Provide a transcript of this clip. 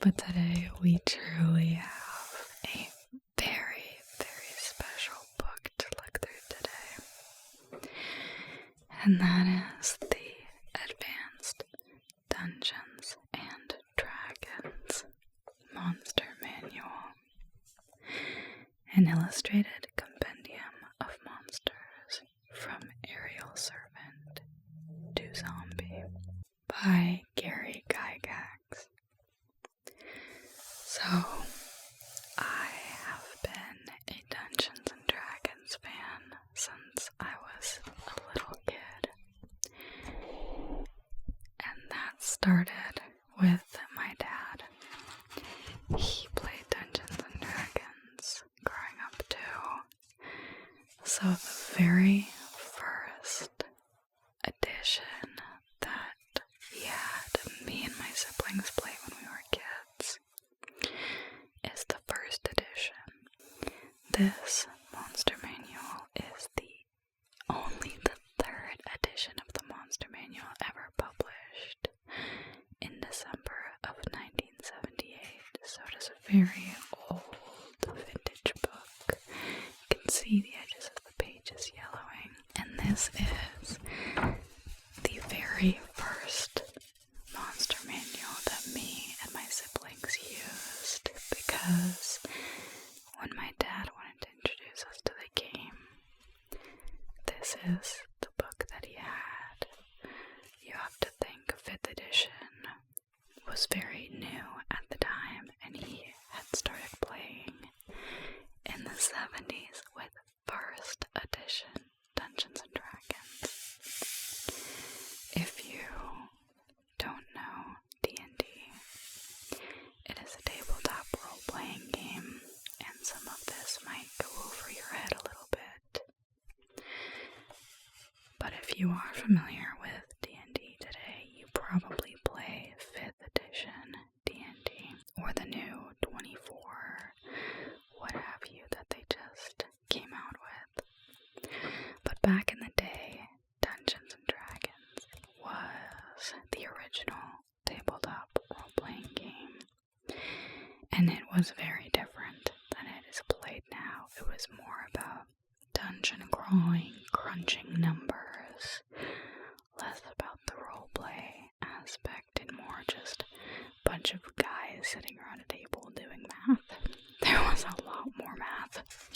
But today we truly have a very, very special book to look through today. And that is the Advanced Dungeons and Dragons Monster Manual, an illustrated compendium of monsters from aerial servant to zombie by Gary Gygax. So, I have been a Dungeons and Dragons fan since I was a little kid. And that started with my dad. He played Dungeons and Dragons growing up too. So the very first edition that he had me and my siblings play when we were kids is the first edition. This monster manual is only the third edition of the monster manual ever published in December of 1978, so it is a very old vintage book. You can see the edges of the pages yellowing, and this is the very first monster manual that me and my siblings used, because when my dad wanted to introduce us to the game, this is the book that he had. You have to think 5th edition was very new at the time, and he had started playing in the 70s with 1st edition Dungeons and Dragons. If you don't know D&D, it is a tabletop role-playing game, and some of this might go over your head a little bit. But if you are familiar with D&D today, you probably play 5th edition D&D, or the new 24, what have you, that they just came out with. But back in the day, Dungeons and Dragons was the original tabletop role-playing game, and it was very different than it is played now. It was more about dungeon crawling, crunching numbers, less about the roleplay aspect, and more just a bunch of guys sitting